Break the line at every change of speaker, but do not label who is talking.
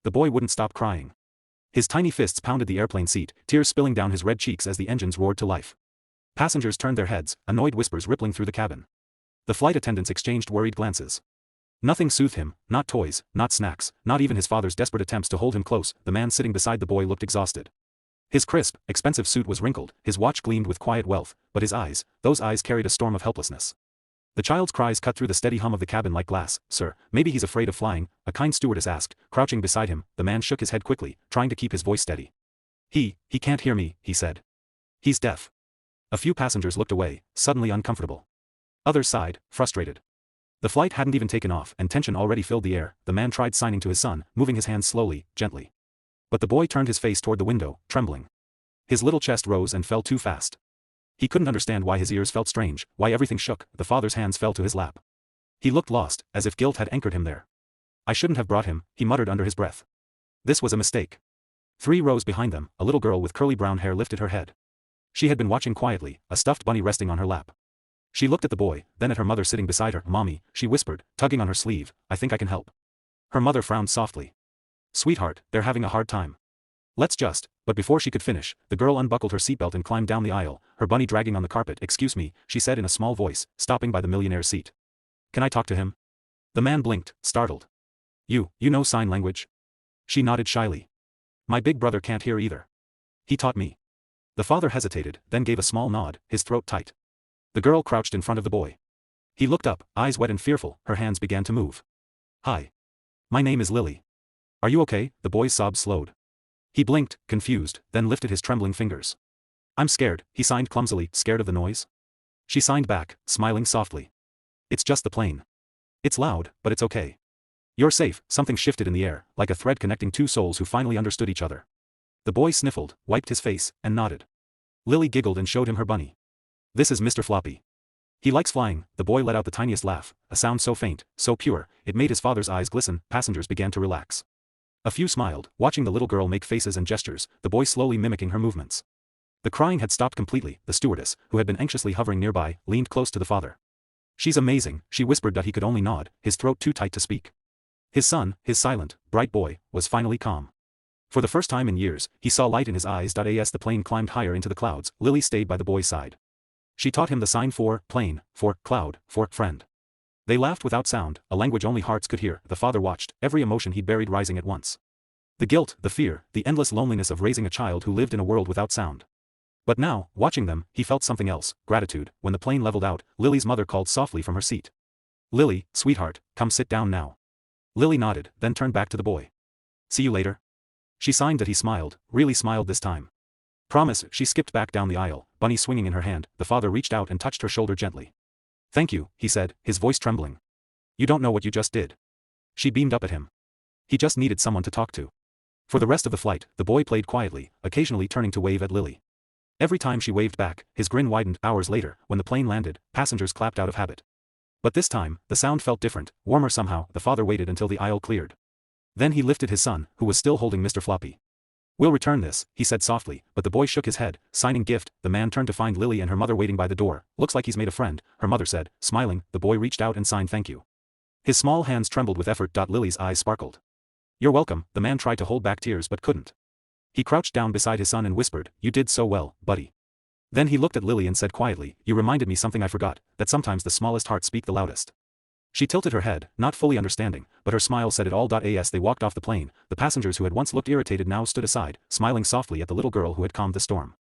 The boy wouldn't stop crying. His tiny fists pounded the airplane seat, tears spilling down his red cheeks as the engines roared to life. Passengers turned their heads, annoyed whispers rippling through the cabin. The flight attendants exchanged worried glances. Nothing soothed him, not toys, not snacks, not even his father's desperate attempts to hold him close. The man sitting beside the boy looked exhausted. His crisp, expensive suit was wrinkled, his watch gleamed with quiet wealth, but his eyes, those eyes carried a storm of helplessness. The child's cries cut through the steady hum of the cabin like glass. "Sir, maybe he's afraid of flying," a kind stewardess asked, crouching beside him. The man shook his head quickly, trying to keep his voice steady. He can't hear me," he said. "He's deaf." A few passengers looked away, suddenly uncomfortable. Others sighed, frustrated. The flight hadn't even taken off and tension already filled the air. The man tried signing to his son, moving his hands slowly, gently. But the boy turned his face toward the window, trembling. His little chest rose and fell too fast. He couldn't understand why his ears felt strange, why everything shook. The father's hands fell to his lap. He looked lost, as if guilt had anchored him there. "I shouldn't have brought him," he muttered under his breath. This was a mistake. 3 rows behind them, a little girl with curly brown hair lifted her head. She had been watching quietly, a stuffed bunny resting on her lap. She looked at the boy, then at her mother sitting beside her. "Mommy," she whispered, tugging on her sleeve, "I think I can help." Her mother frowned softly. "Sweetheart, they're having a hard time. Let's just," but before she could finish, the girl unbuckled her seatbelt and climbed down the aisle, her bunny dragging on the carpet. "Excuse me," she said in a small voice, stopping by the Millionaire's seat. "Can I talk to him?" The man blinked, startled. You know sign language?" She nodded shyly. "My big brother can't hear either. He taught me." The father hesitated, then gave a small nod, his throat tight. The girl crouched in front of the boy. He looked up, eyes wet and fearful. Her hands began to move. "Hi. My name is Lily. Are you okay?" The boy's sobs slowed. He blinked, confused, then lifted his trembling fingers. "I'm scared," he signed clumsily. "Scared of the noise?" She signed back, smiling softly. "It's just the plane. It's loud, but it's okay. You're safe." Something shifted in the air, like a thread connecting two souls who finally understood each other. The boy sniffled, wiped his face, and nodded. Lily giggled and showed him her bunny. "This is Mr. Floppy. He likes flying." The boy let out the tiniest laugh, a sound so faint, so pure, it made his father's eyes glisten. Passengers began to relax. A few smiled, watching the little girl make faces and gestures, the boy slowly mimicking her movements. The crying had stopped completely. The stewardess, who had been anxiously hovering nearby, leaned close to the father. "She's amazing," she whispered, but he could only nod, his throat too tight to speak. His son, his silent, bright boy, was finally calm. For the first time in years, he saw light in his eyes. As the plane climbed higher into the clouds, Lily stayed by the boy's side. She taught him the sign for plane, for cloud, for friend. They laughed without sound, a language only hearts could hear. The father watched, every emotion he'd buried rising at once. The guilt, the fear, the endless loneliness of raising a child who lived in a world without sound. But now, watching them, he felt something else, gratitude. When the plane leveled out, Lily's mother called softly from her seat. "Lily, sweetheart, come sit down now." Lily nodded, then turned back to the boy. "See you later?" She signed that he smiled, really smiled this time. "Promise." She skipped back down the aisle, bunny swinging in her hand. The father reached out and touched her shoulder gently. "Thank you," he said, his voice trembling. "You don't know what you just did." She beamed up at him. He just needed someone to talk to. For the rest of the flight, the boy played quietly, occasionally turning to wave at Lily. Every time she waved back, his grin widened. Hours later, when the plane landed, passengers clapped out of habit. But this time, the sound felt different, warmer somehow. The father waited until the aisle cleared. Then he lifted his son, who was still holding Mr. Floppy. "We'll return this," he said softly, but the boy shook his head, signing gift. The man turned to find Lily and her mother waiting by the door. "Looks like he's made a friend," her mother said, smiling. The boy reached out and signed thank you. His small hands trembled with effort. Lily's eyes sparkled. "You're welcome." The man tried to hold back tears but couldn't. He crouched down beside his son and whispered, "You did so well, buddy." Then he looked at Lily and said quietly, "You reminded me something I forgot, that sometimes the smallest hearts speak the loudest." She tilted her head, not fully understanding, but her smile said it all. As they walked off the plane, the passengers who had once looked irritated now stood aside, smiling softly at the little girl who had calmed the storm.